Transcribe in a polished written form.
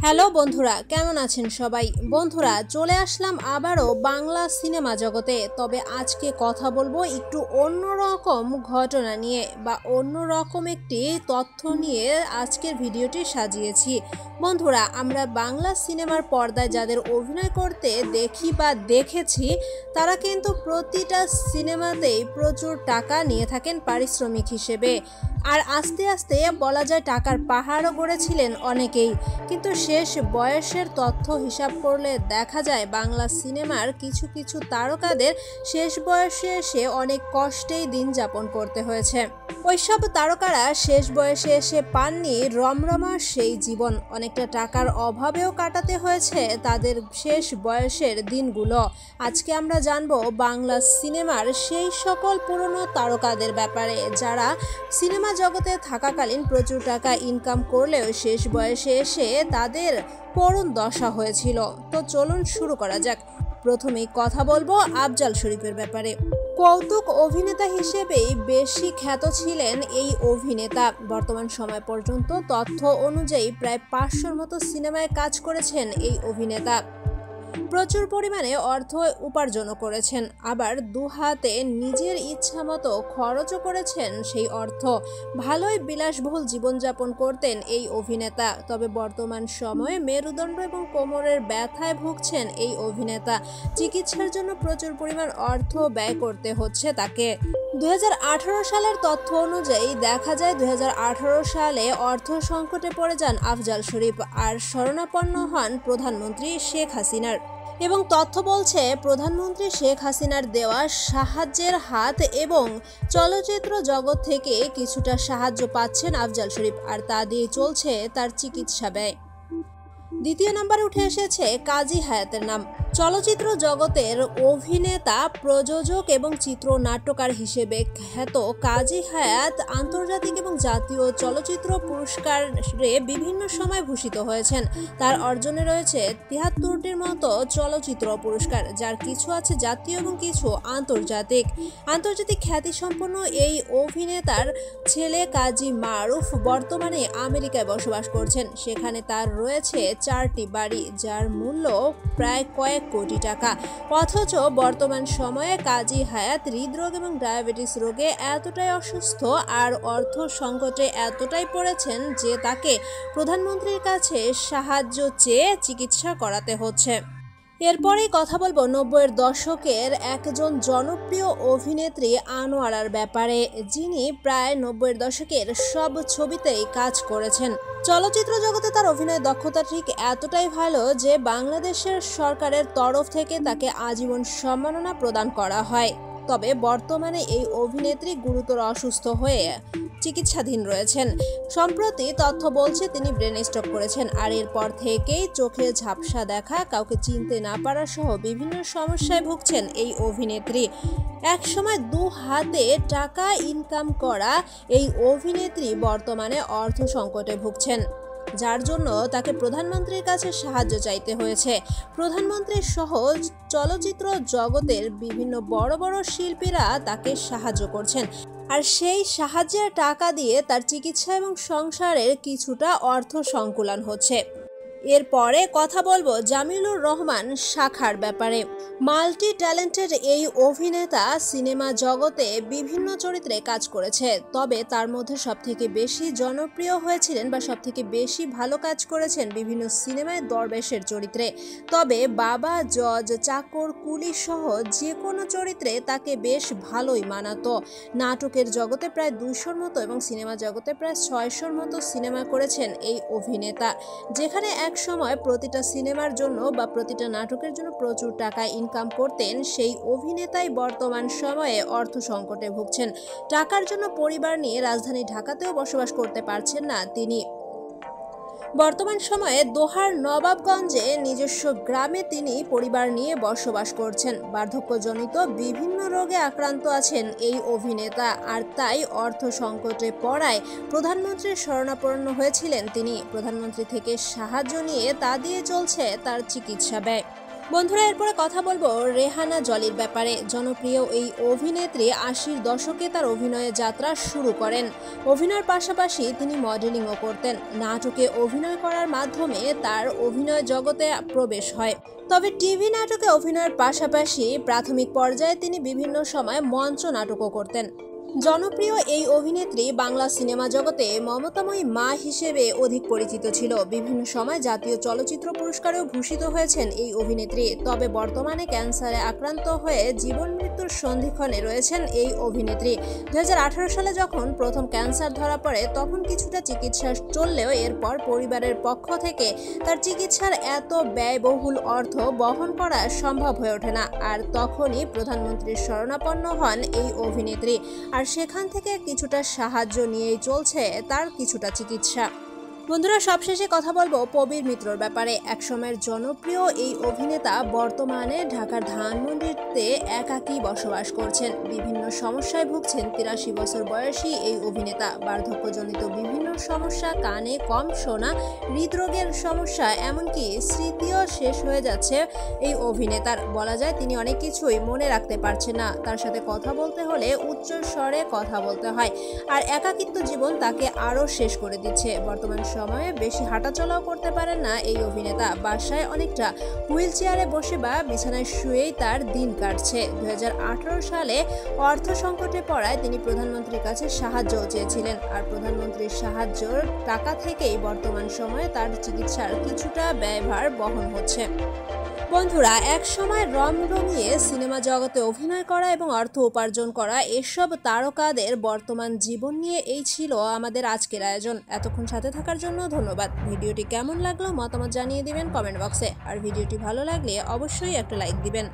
Hello বন্ধুরা, কেমন আছেন সবাই? বন্ধুরা, চলে আসলাম আবারও বাংলা সিনেমা জগতে। তবে আজকে কথা বলবো একটু অন্যরকম ঘটনা নিয়ে বা অন্যরকম একটি তথ্য নিয়ে আজকের ভিডিওটি সাজিয়েছি। বন্ধুরা, আমরা বাংলা সিনেমার পর্দায় যাদের অভিনয় করতে দেখি বা দেখেছি, তারা কিন্তু প্রতিটা সিনেমাতেই প্রচুর টাকা নিয়ে থাকেন পারিশ্রমিক হিসেবে। আর আস্তে আস্তে বলা যায় টাকার পাহাড়ও গড়েছিলেন অনেকেই। কিন্তু শেষ বয়সের তথ্য হিসাব করলে দেখা যায় বাংলা সিনেমার কিছু কিছু তারকাদের শেষ বয়সে এসে অনেক কষ্টেই দিন যাপন করতে হয়েছে। ওইসব তারকারা শেষ বয়সে এসে পাননি রমরমা সেই জীবন, অনেকটা টাকার অভাবেও কাটাতে হয়েছে তাদের শেষ বয়সের দিনগুলো। আজকে আমরা জানবো বাংলা সিনেমার সেই সকল পুরনো তারকাদের ব্যাপারে যারা সিনেমা জগতে থাকাকালীন প্রচুর টাকা ইনকাম করলেও শেষ বয়সে এসে তাদের করুণ দশা হয়েছিল। তো চলুন শুরু করা যাক। প্রথমেই কথা বলবো আফজাল শরীফের ব্যাপারে। কৌতুক অভিনেতা হিসেবেই বেশি খ্যাত ছিলেন এই অভিনেতা। বর্তমান সময় পর্যন্ত তথ্য অনুযায়ী প্রায় 500-র মতো সিনেমায় কাজ করেছেন এই অভিনেতা। প্রচুর পরিমাণে অর্থ উপার্জনও করেছেন, আবার দুহাতে নিজের ইচ্ছা মতো খরচও করেছেন সেই অর্থ। ভালোই বিলাসবহুল জীবনযাপন করতেন এই অভিনেতা। তবে বর্তমান সময়ে মেরুদণ্ড এবং কোমরের ব্যথায় ভুগছেন এই অভিনেতা। চিকিৎসার জন্য প্রচুর পরিমাণ অর্থ ব্যয় করতে হচ্ছে তাকে। 2018 সালের তথ্য অনুযায়ী দেখা যায় 2018 সালে অর্থ সংকটে পড়ে যান আফজাল শরীফ আর শরণাপন্ন হন প্রধানমন্ত্রী শেখ হাসিনার। এবং তথ্য বলছে প্রধানমন্ত্রী শেখ হাসিনার দেওয়া সাহায্যের হাত এবং চলচ্চিত্র জগৎ থেকে কিছুটা সাহায্য পাচ্ছেন আফজাল শরীফ, আর তা দিয়ে চলছে তার চিকিৎসা ব্যয়। দ্বিতীয় নম্বরে উঠে এসেছে কাজী হায়াতের নাম। চলচ্চিত্র জগতের অভিনেতা, প্রযোজক এবং চিত্রনাট্যকার হিসেবে খ্যাত কাজী হায়াত আন্তর্জাতিক এবং জাতীয় চলচ্চিত্র পুরস্কারে বিভিন্ন সময় ভূষিত হয়েছেন। তার অর্জনে রয়েছে 73টির মতো চলচ্চিত্র পুরস্কার, যার কিছু আছে জাতীয় এবং কিছু আন্তর্জাতিক। আন্তর্জাতিক খ্যাতিসম্পন্ন এই অভিনেতার ছেলে কাজী মারুফ বর্তমানে আমেরিকায় বসবাস করছেন। সেখানে তার রয়েছে 4টি বাড়ি, যার মূল্য প্রায় কয়েক কোটি টাকা। অথচ বর্তমান সময়ে কাজী হায়াত হৃদরোগ এবং ডায়াবেটিস রোগে এতটাই অসুস্থ আর অর্থ সংকটে এতটাই পড়েছেন যে তাকে প্রধানমন্ত্রীর কাছে সাহায্য চেয়ে চিকিৎসা করাতে হচ্ছে। এরপরেই কথা বলবো 90-এর দশকের একজন জনপ্রিয় অভিনেত্রী আনোয়ারার ব্যাপারে, যিনি প্রায় 90-এর দশকের সব ছবিতেই কাজ করেছেন। চলচ্চিত্র জগতে তার অভিনয় দক্ষতা ঠিক এতটাই ভালো যে বাংলাদেশের সরকারের তরফ থেকে তাকে আজীবন সম্মাননা প্রদান করা হয়। তবে বর্তমানে এই অভিনেত্রী গুরুতর অসুস্থ হয়ে চিকিৎসাধীন রয়েছেন। সম্প্রতি তথ্য বলছে তিনি ব্রেন স্ট্রোক করেছেন, আর এরপর থেকেই চোখে ঝাপসা দেখা, কাউকে চিনতে না পারা সহ বিভিন্ন সমস্যায় ভুগছেন এই অভিনেত্রী। একসময় হাতে টাকা ইনকাম করা এই অভিনেত্রী বর্তমানে অর্থ সংকটে ভুগছেন, যার জন্য তাকে প্রধানমন্ত্রীর কাছে সাহায্য চাইতে হয়েছে। প্রধানমন্ত্রী সহ চলচ্চিত্র জগতের বিভিন্ন বড় বড় শিল্পীরা তাকে সাহায্য করছেন, আর সেই সাহায্যের টাকা দিয়ে তার চিকিৎসা এবং সংসারের কিছুটা অর্থ সংকুলান হচ্ছে। এরপরে কথা বলবো জামিলুর রহমান শাখার ব্যাপারে। মাল্টি ট্যালেন্টেড এই অভিনেতা সিনেমা জগতে বিভিন্ন চরিত্রে কাজ করেছে, তবে তার মধ্যে সবথেকে বেশি জনপ্রিয় হয়েছিলেন বা সবথেকে বেশি ভালো কাজ করেছেন বিভিন্ন সিনেমায় দরবেশের চরিত্রে। তবে বাবা, জজ, চাকর, কুলি সহ যে কোনো চরিত্রে তাকে বেশ ভালোই মানাতো। নাটকের জগতে প্রায় 200-র মতো এবং সিনেমা জগতে প্রায় 600-র মতো সিনেমা করেছেন এই অভিনেতা, যেখানে এক সময় প্রতিটা সিনেমার জন্য বা প্রতিটা নাটকের জন্য প্রচুর টাকা ইনকাম করতেন সেই অভিনেতাই বর্তমান সময়ে অর্থ সংকটে ভুগছেন। টাকার জন্য পরিবার নিয়ে রাজধানী ঢাকাতেও বসবাস করতে পারছেন না তিনি। বর্তমান সময়ে দোহার নবাবগঞ্জে নিজস্ব গ্রামে তিনি পরিবার নিয়ে বসবাস করছেন। বার্ধক্যজনিত বিভিন্ন রোগে আক্রান্ত আছেন এই অভিনেতা, আর তাই অর্থ সংকটে পড়ায় প্রধানমন্ত্রীর শরণাপন্ন হয়েছিলেন তিনি। প্রধানমন্ত্রী থেকে সাহায্য নিয়ে তা দিয়ে চলছে তার চিকিৎসা ব্যয়। বন্ধুরা, এরপরে কথা বলবো রেহানা জলির ব্যাপারে। জনপ্রিয় এই অভিনেত্রী ৮০-র দশকে তার অভিনয়ের যাত্রা শুরু করেন। অভিনয়ের পাশাপাশি তিনি মডেলিংও করতেন। নাটকে অভিনয় করার মাধ্যমে তার অভিনয় জগতে প্রবেশ হয়। তবে টিভি নাটকে অভিনয়ের পাশাপাশি প্রাথমিক পর্যায়ে তিনি বিভিন্ন সময় মঞ্চ নাটকও করতেন। জনপ্রিয় এই অভিনেত্রী বাংলা সিনেমা জগতে মমতাময়ী মা হিসেবে অধিক পরিচিত ছিল। বিভিন্ন সময় জাতীয় চলচ্চিত্র পুরস্কারেও ভূষিত হয়েছেন এই অভিনেত্রী। তবে বর্তমানে ক্যান্সারে আক্রান্ত হয়ে জীবন মৃত্যুর সন্ধিক্ষণে রয়েছেন এই অভিনেত্রী। 2018 সালে যখন প্রথম ক্যান্সার ধরা পড়ে তখন কিছুটা চিকিৎসা চললেও এরপর পরিবারের পক্ষ থেকে তার চিকিৎসার এত ব্যয়বহুল অর্থ বহন করা সম্ভব হয়ে ওঠে না। আর তখনই প্রধানমন্ত্রীর শরণাপন্ন হন এই অভিনেত্রী। আর সেখান থেকে কিছুটা সাহায্য নিয়েই চলছে তার কিছুটা চিকিৎসা। বন্ধুরা, সবশেষে কথা বলবো প্রবীর মিত্রর ব্যাপারে। একসময়ের জনপ্রিয় এই অভিনেতা বর্তমানে ঢাকার ধানমন্ডিতে একাকী বসবাস করছেন। বিভিন্ন সমস্যায় ভুগছেন 83 বছর বয়সী এই অভিনেতা। বার্ধক্যজনিত বিভিন্ন সমস্যা, কানে কম শোনা, হৃদরোগের সমস্যা, এমনকি স্মৃতিও শেষ হয়ে যাচ্ছে এই অভিনেতার। বলা যায় তিনি অনেক কিছুই মনে রাখতে পারছেন না। তার সাথে কথা বলতে হলে উচ্চ স্বরে কথা বলতে হয়। আর একাকিত্ব জীবন তাকে আরও শেষ করে দিচ্ছে। বর্তমান সময়ে বেশি হাঁটাচলাও করতে পারেন না এই অভিনেতা। বাসায় অনেকটা হুইল চেয়ারে বসে বা বিছানায় শুয়েই তার দিন কাটছে। 2018 সালে অর্থ সংকটে পড়ায় তিনি প্রধানমন্ত্রীর কাছে সাহায্যও চেয়েছিলেন। আর প্রধানমন্ত্রীর সাহায্যের টাকা থেকেই বর্তমান সময়ে তার চিকিৎসার কিছুটা ব্যয়ভার বহন হচ্ছে। বন্ধুরা, এক সময় রমরমিয়ে সিনেমা জগতে অভিনয় করা এবং অর্থ উপার্জন করা এসব তারকাদের বর্তমান জীবন নিয়ে এই ছিল আমাদের আজকের আয়োজন। এতক্ষণ সাথে থাকার জন্য ধন্যবাদ। ভিডিওটি কেমন লাগলো মতামত জানিয়ে দিবেন কমেন্ট বক্সে। আর ভিডিওটি ভালো লাগলে অবশ্যই একটা লাইক দিবেন।